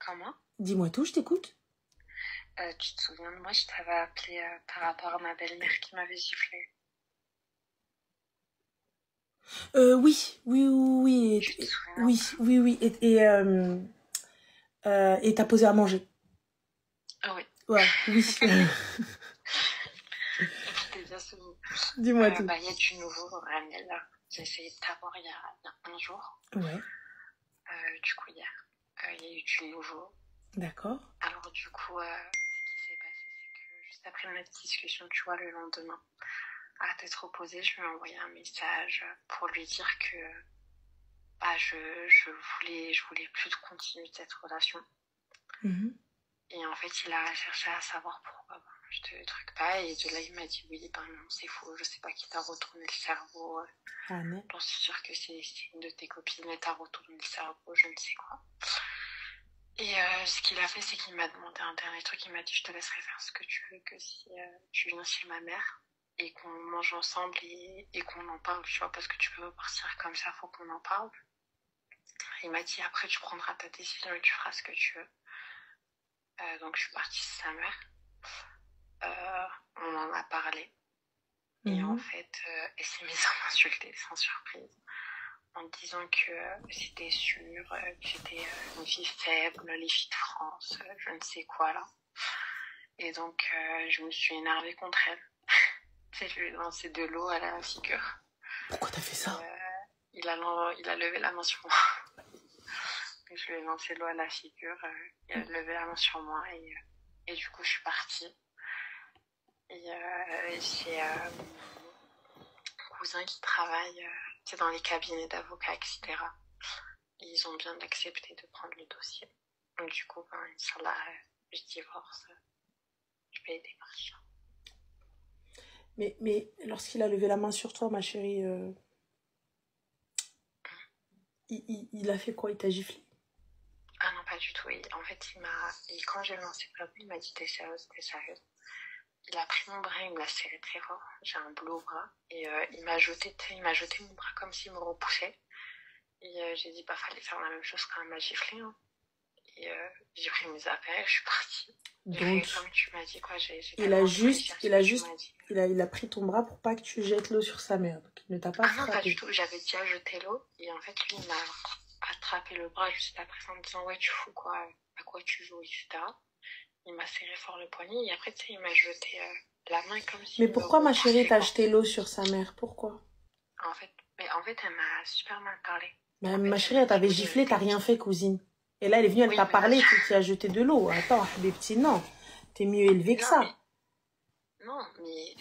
Comment? Dis-moi tout, je t'écoute. Tu te souviens de moi, je t'avais appelé par rapport à ma belle-mère qui m'avait giflé. Oui, oui, oui, Tu te souviens? oui. Et t'as posé à manger. Ah oui. Ouais, oui. Tu t'es bien souvenu. Dis-moi tout. Il y a du nouveau, Ramel. J'ai essayé de t'avoir il y a un jour. Ouais. Du coup, hier, il y a eu du nouveau. D'accord. Alors, du coup, ce qui s'est passé, c'est que juste après notre discussion, tu vois, le lendemain, à tête reposée, je lui ai envoyé un message pour lui dire que je voulais plus de continuer cette relation. Et en fait, il a cherché à savoir pourquoi. Bon, je te truc pas. Et de là, il m'a dit oui, ben non, c'est faux. Je sais pas qui t'a retourné le cerveau. Ah non. J'en suis sûre que c'est une de tes copines et t'a retourné le cerveau, je ne sais quoi. Et ce qu'il a fait, c'est qu'il m'a demandé un dernier truc. Il m'a dit, je te laisserai faire ce que tu veux, que si tu viens chez ma mère et qu'on mange ensemble et qu'on en parle, tu vois, parce que tu peux pas partir comme ça, faut qu'on en parle. Il m'a dit, après, tu prendras ta décision et tu feras ce que tu veux. Donc, je suis partie chez sa mère. On en a parlé. Et en fait, elle s'est mise à m'insulter sans surprise. En disant que c'était sûr, que j'étais une fille faible, les filles de France, je ne sais quoi là. Et donc, je me suis énervée contre elle. Je lui ai lancé de l'eau à la figure. Pourquoi t'as fait ça? Il a levé la main sur moi. Je lui ai lancé de l'eau à la figure, il a levé la main sur moi et du coup, je suis partie. Et j'ai mon cousin qui travaille dans les cabinets d'avocats, etc. Et ils ont bien accepté de prendre le dossier. Donc du coup, Inch'Allah, je divorce. Je vais aider partir. Mais lorsqu'il a levé la main sur toi, ma chérie, il a fait quoi? Il t'a giflé? Ah non, pas du tout. En fait, quand j'ai lancé le il m'a dit, t'es sérieuse, t'es sérieuse. Il a pris mon bras, il me l'a serré très fort. J'ai un bleu au bras. Et il m'a jeté mon bras comme s'il me repoussait. Et j'ai dit, fallait faire la même chose quand il m'a giflé. Hein. Et j'ai pris mes affaires, je suis partie. Donc, comme tu m'as dit, quoi, il a pris ton bras pour pas que tu jettes l'eau sur sa mère. Donc, il ne t'a pas frappé. Ah non, pas du tout. J'avais déjà jeté l'eau. Et en fait, lui, il m'a attrapé le bras juste après ça en me disant, ouais, tu fous quoi? À quoi tu joues, etc. Il m'a serré fort le poignet. Et après, tu sais, il m'a jeté la main comme si... Mais pourquoi, ma chérie, t'as jeté l'eau sur sa mère? Pourquoi? En fait, elle m'a super mal parlé. Mais ma chérie, elle t'avait giflé, t'as rien fait, cousine. Et là, elle est venue, elle t'a parlé, tu as jeté de l'eau. Attends, des petits, non. T'es mieux élevé que ça. Non, mais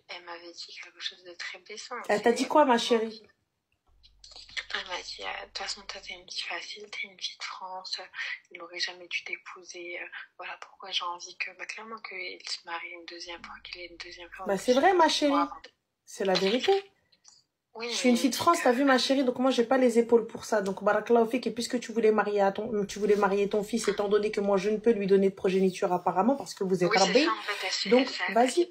elle m'avait dit quelque chose de très blessant. Elle t'a dit quoi, ma chérie? Elle m'a dit, de toute façon, toi, t'es une fille facile, t'es une fille de France, il n'aurait jamais dû t'épouser. Voilà pourquoi j'ai envie que, clairement, qu'il se marie une deuxième fois, qu'il ait une deuxième fois. C'est vrai, ma chérie. C'est la vérité. Oui, je suis une fille de France, t'as vu, ma chérie, donc moi, j'ai pas les épaules pour ça. Donc, barakallahu fik, et puisque tu voulais marier ton fils, étant donné que moi, je ne peux lui donner de progéniture apparemment, parce que vous êtes rabais. En fait, donc, vas-y.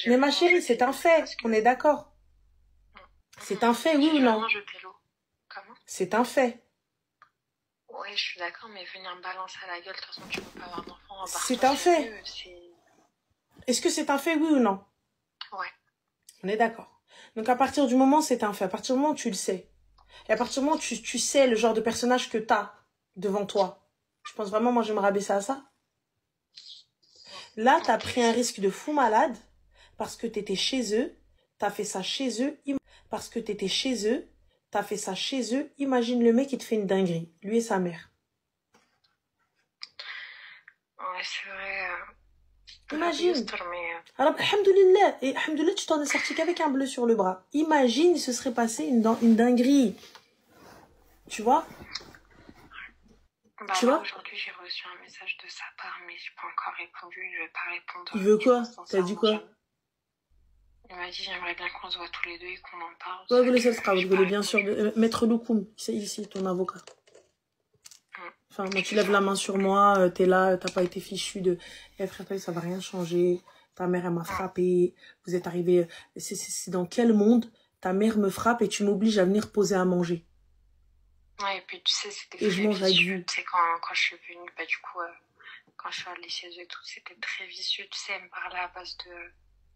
Mais ma chérie, c'est un fait, on est d'accord. C'est un fait, oui ou non? C'est un fait. Ouais, je suis d'accord, mais venir me balancer à la gueule, de toute façon, tu peux pas avoir d'enfant. C'est un fait. Est-ce que c'est un fait, oui ou non? Ouais. On est d'accord. Donc, à partir du moment, c'est un fait. À partir du moment où tu le sais. Et à partir du moment où tu sais le genre de personnage que tu as devant toi. Je pense vraiment, moi, je vais me rabaisser à ça. Là, tu as pris un risque de fou malade parce que tu étais chez eux. Tu as fait ça chez eux. Parce que tu étais chez eux. Tu as fait ça chez eux. Imagine le mec qui te fait une dinguerie. Lui et sa mère. Ouais, c'est vrai. Imagine. Alors, alhamdoulilah. Et alhamdoulilah, tu t'en es sorti qu'avec un bleu sur le bras. Imagine, il se serait passé une dinguerie. Tu vois? Tu vois? Aujourd'hui, j'ai reçu un message de sa part, mais je n'ai pas encore répondu. Je ne vais pas répondre. Il veut quoi? T'as dit quoi? Il m'a dit, j'aimerais bien qu'on se voit tous les deux et qu'on en parle. Ouais, vous voulez bien sûr. Maître Loukoum, c'est ici ton avocat. Enfin, moi, tu lèves la main sur moi, t'es là, t'as pas été fichu de... Eh frère, ça va rien changer. Ta mère, elle m'a frappé. Vous êtes arrivé... C'est dans quel monde ta mère me frappe et tu m'obliges à venir poser à manger? Ouais, et puis tu sais, c'était Et je mange avec vicieux. vous. Tu sais, quand je suis venue, bah, du coup, quand je suis allée chez eux et tout, c'était très vicieux. Tu sais, elle me parlait à base de...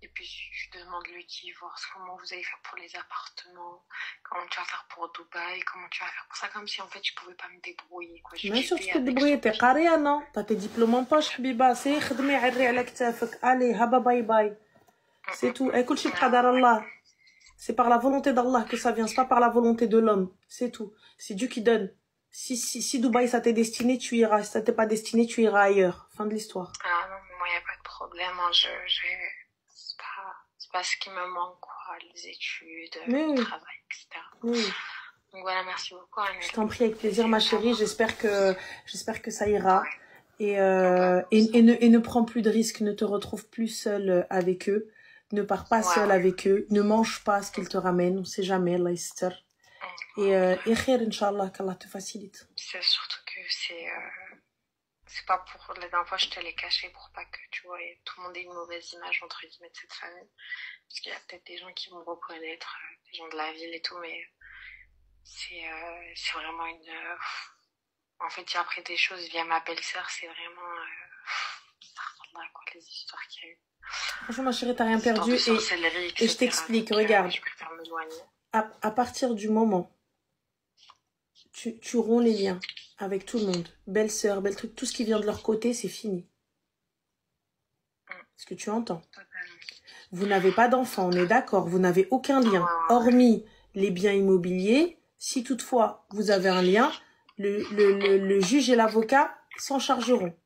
Et puis, je demande le divorce, comment vous allez faire pour les appartements, comment tu vas faire pour Dubaï, comment tu vas faire pour ça, comme si, en fait, je pouvais pas me débrouiller, quoi. Bien sûr, tu peux te débrouiller, t'es قارية, non? T'as tes diplômes en poche, حبيبة. سي خدمي عري على كتافك. Allez, haba bye bye. C'est tout. Et كل شيء بقدر الله. C'est par la volonté d'Allah que ça vient, c'est pas par la volonté de l'homme. C'est tout. C'est Dieu qui donne. Si Dubaï ça t'est destiné, tu iras. Si ça t'est pas destiné, tu iras ailleurs. Fin de l'histoire. Ah non, moi, y a pas de problème. Hein. C'est pas ce qui me manque, quoi. Les études, le travail, etc. Oui. Donc voilà, merci beaucoup, Annelle. Je t'en prie avec plaisir, ma chérie. J'espère que ça ira. Ouais. Et ne prends plus de risques. Ne te retrouve plus seule avec eux. Ne pars pas seule avec eux. Ne mange pas ce qu'ils te ramènent. On sait jamais, Allah yastar. Et khair, Inch'Allah, qu'Allah te facilite. C'est surtout que c'est pas pour la dernière fois je te l'ai caché pour pas que tu vois tout le monde ait une mauvaise image entre guillemets de cette famille, parce qu'il y a peut-être des gens qui vont me reconnaître, des gens de la ville et tout, mais c'est vraiment une en fait j'ai appris des choses via ma belle-sœur, c'est vraiment quoi, les histoires qu'il y a eu. Franchement, ma chérie, t'as rien perdu. Et je t'explique, regarde. Je préfère m'éloigner. À partir du moment tu romps les liens avec tout le monde, belle-sœur, belle truc, tout ce qui vient de leur côté, c'est fini. Est-ce que tu entends? Vous n'avez pas d'enfant, on est d'accord, vous n'avez aucun lien, hormis les biens immobiliers. Si toutefois vous avez un lien, le juge et l'avocat s'en chargeront.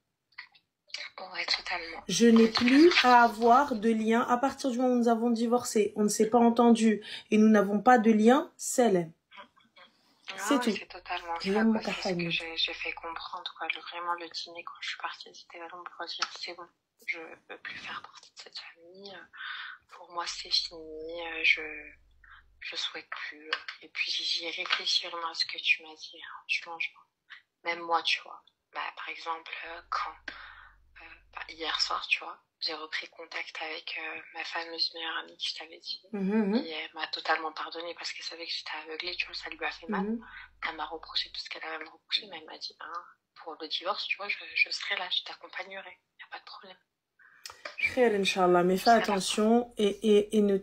Ouais, totalement. Je n'ai plus à avoir de lien. À partir du moment où nous avons divorcé, on ne s'est pas entendu et nous n'avons pas de lien, c'est l'aime. C'est tout. C'est totalement ça. C'est ce que j'ai fait comprendre, quoi. Vraiment, le dîner, quand je suis partie, c'était vraiment pour dire, c'est bon, je ne veux plus faire partie de cette famille. Pour moi, c'est fini. Je souhaite plus. Et puis, j'y ai réfléchi vraiment à ce que tu m'as dit. Franchement, même moi, tu vois. Bah, par exemple, hier soir, tu vois, j'ai repris contact avec ma fameuse meilleure amie que je t'avais dit. Et elle m'a totalement pardonné parce qu'elle savait que j'étais aveuglée, tu vois, ça lui a fait mal. Elle m'a reproché tout ce qu'elle avait à me reprocher, mais elle m'a dit, pour le divorce, tu vois, je serai là, je t'accompagnerai, il n'y a pas de problème. Khair, Inch'Allah, mais fais attention et ne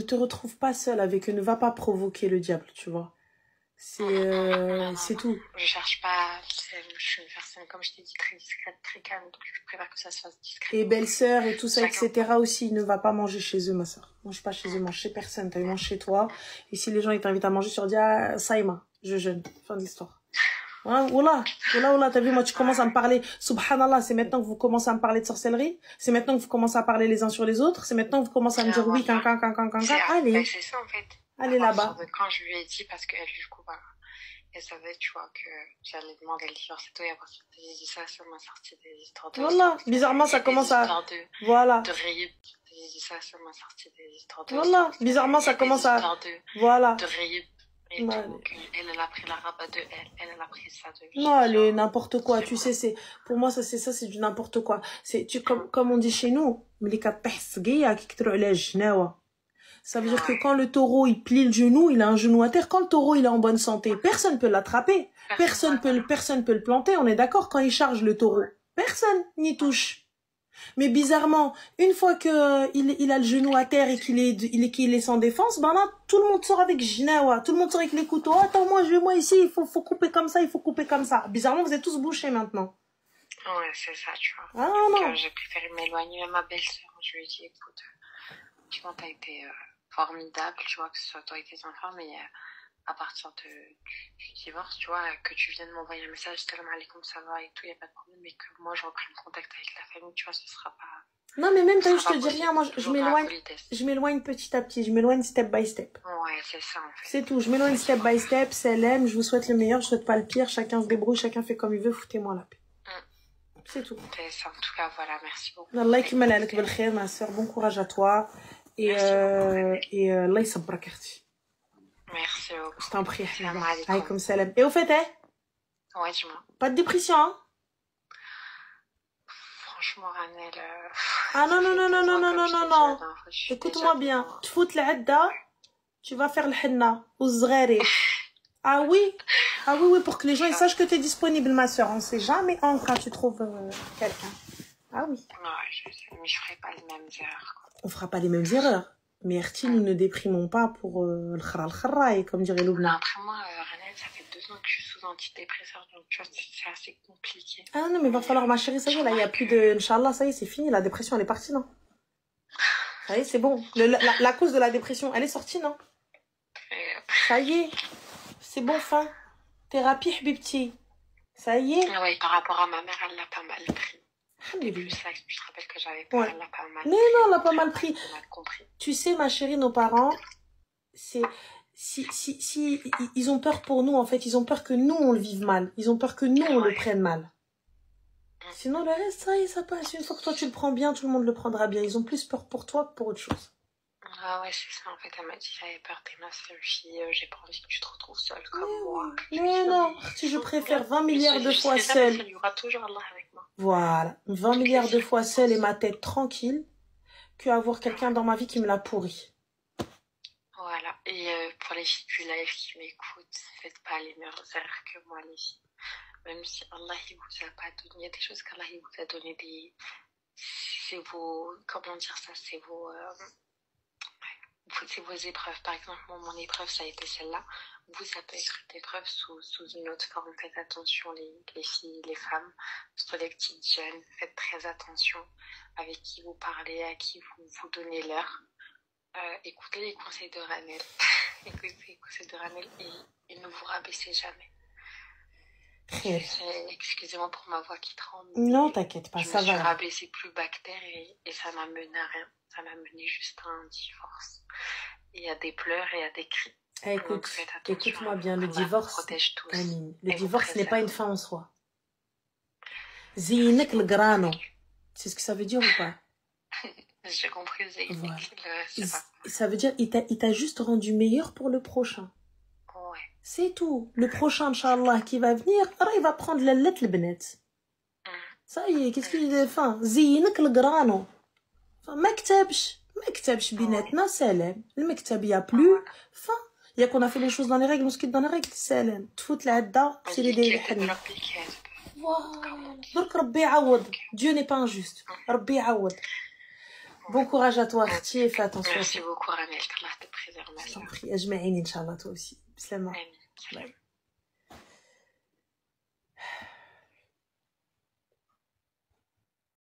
te retrouve pas seule avec eux, ne va pas provoquer le diable, tu vois. C'est tout. Je cherche pas, je suis une personne, comme je t'ai dit, très discrète, très calme, donc je préfère que ça se fasse discrètement. Et belle-sœur et tout ça, etc. aussi, ne va pas manger chez eux, ma soeur. Mange pas chez eux, mange chez personne, t'as eu mange chez toi. Et si les gens ils t'invitent à manger, tu leur dis, ah, Saïma, je jeûne. Fin d'histoire. Voilà, t'as vu, moi tu commences à me parler, subhanallah, c'est maintenant que vous commencez à me parler de sorcellerie, c'est maintenant que vous commencez à parler les uns sur les autres, c'est maintenant que vous commencez à me dire oui, allez. C'est ça en fait. Allez là-bas. Quand je lui ai dit, parce qu'elle, du coup, elle savait, tu vois, que j'allais demander le divorce et tout, et à partir de j'ai dit ça sur ma sortie des histoires de... Voilà, bizarrement ça commence à... Voilà. De rayer, j'ai dit ça sur ma sortie des histoires de... Voilà, bizarrement ça commence à... Voilà. De rayer. Et donc, elle a pris la rabat de elle a pris ça de... Non, elle est n'importe quoi, tu sais, c'est... Pour moi, c'est du n'importe quoi. C'est, comme on dit chez nous, ça veut dire que quand le taureau, il plie le genou, il a un genou à terre. Quand le taureau, il est en bonne santé, personne peut l'attraper. Personne peut le planter, on est d'accord, quand il charge le taureau. Personne n'y touche. Mais bizarrement, une fois que il a le genou à terre et qu'il est sans défense, ben là, tout le monde sort avec Jinawa, tout le monde sort avec les couteaux. Attends, moi ici, il faut couper comme ça, il faut couper comme ça. Bizarrement, vous êtes tous bouchés maintenant. Ouais, c'est ça, tu vois. Ah non. J'ai préféré m'éloigner à ma belle-sœur. Je lui ai dit, écoute, tu vois, t'as été formidable, tu vois, que ce soit toi et tes enfants, mais à partir du divorce, tu vois, que tu viennes m'envoyer un message, salam alaikum, ça va et tout, il n'y a pas de problème, mais que moi, je reprenne contact avec la famille, tu vois, ce sera pas... Non, mais même, t'as vu, je te dis rien, moi, je m'éloigne petit à petit, je m'éloigne step by step. Ouais, c'est ça, en fait. C'est tout, je m'éloigne step by step, c'est l'aime, je vous souhaite le meilleur, je souhaite pas le pire, chacun se débrouille, chacun fait comme il veut, foutez-moi la paix. C'est tout. C'est ça, en tout cas, voilà, merci beaucoup. Allah يكمل عليك بالخير, ma soeur, bon courage à toi, et Allah يصبرك اختي. Merci beaucoup. Je t'en prie. Alaykoum salam. Et au fait, ouais, dis-moi. Pas de dépression, hein? Franchement, Annelle... Ah non. Écoute-moi bien. Tu foutes l'adda, Tu vas faire le henna au zrari. Ah oui, pour que les gens ils sachent que tu es disponible, ma soeur. On sait jamais quand tu trouves quelqu'un. Ah oui. Non, mais je ferai pas les mêmes erreurs. Quoi. On fera pas les mêmes erreurs. Mais Erti, nous ne déprimons pas pour le khara, comme dirait Loubna. Après moi, Renel, ça fait 2 ans que je suis sous antidépresseur, donc tu vois, c'est assez compliqué. Ah non, mais il va falloir, ma chérie, ça y est, là, il n'y a plus de... Inch'Allah, ça y est, c'est fini, la dépression, elle est partie, non? Ça y est, c'est bon. La cause de la dépression, elle est sortie, non? Ça y est, c'est bon, fin. Thérapie, Habibti. Ça y est. Ah oui, par rapport à ma mère, elle l'a pas mal pris. Et plus ça, je te rappelle que j'avais pas, elle l'a pas mal pris. Mais non, elle l'a pas mal pris. Tu sais, ma chérie, nos parents, c'est... Si, ils ont peur pour nous, en fait, ils ont peur que nous, on le vive mal. Ils ont peur que nous, on le prenne mal. Sinon, le reste, ça y est, ça passe. Une fois que toi, tu le prends bien, tout le monde le prendra bien. Ils ont plus peur pour toi que pour autre chose. Ah ouais, c'est ça, en fait, elle m'a dit, j'avais peur, t'es ma seule fille, j'ai pas envie que tu te retrouves seule comme moi. Mais non, si je préfère 20 milliards de fois seule. Il y aura toujours Allah avec moi. Voilà, 20 milliards de fois seule et ma tête tranquille, que avoir quelqu'un dans ma vie qui me l'a pourri. Voilà, et pour les filles du live qui m'écoutent, faites pas les mêmes erreurs que moi, les filles. Même si Allah, il vous a pas donné, il y a des choses qu'Allah, il vous a donné c'est vos, comment dire ça, c'est vos épreuves. Par exemple, mon épreuve, ça a été celle-là. Vous, ça peut être une épreuve sous une autre forme. Faites attention, les filles, les femmes, surtout les petites jeunes. Faites très attention avec qui vous parlez, à qui vous donnez l'heure. Écoutez les conseils de Ranel. Écoutez les conseils de Ranel et ne vous rabaissez jamais. Excusez-moi pour ma voix qui tremble. Non, t'inquiète pas, ça va. Je me suis rabaissée plus bactère et ça m'a mené à rien. Ça m'a mené juste à un divorce. Il y a des pleurs et il y a des cris. Écoute-moi bien, le divorce, Amine, le divorce n'est pas une fin en soi. Zinek le grano. C'est ce que ça veut dire ou pas? J'ai compris, voilà. Ça veut dire il t'a juste rendu meilleur pour le prochain. Ouais. C'est tout. Le prochain, Inch'Allah, qui va venir, il va prendre la lettre le benet. Ça y est, qu'est-ce qu'il dit? Enfin, zinek le grano. ما كتبش بيناتنا سلام المكتب يا بلو فا يا كنا في لي شوز دون لي ريغل مسكين دون لي ريغل سلام تفوت العده سيري داير الحنه درك ربي يعوض Dieu n'est pas injuste ربي يعوض bon courage à toi اختي et fais attention merci beaucoup Ranel Allah te préserve اجمعين ان شاء الله toi aussi بسلامه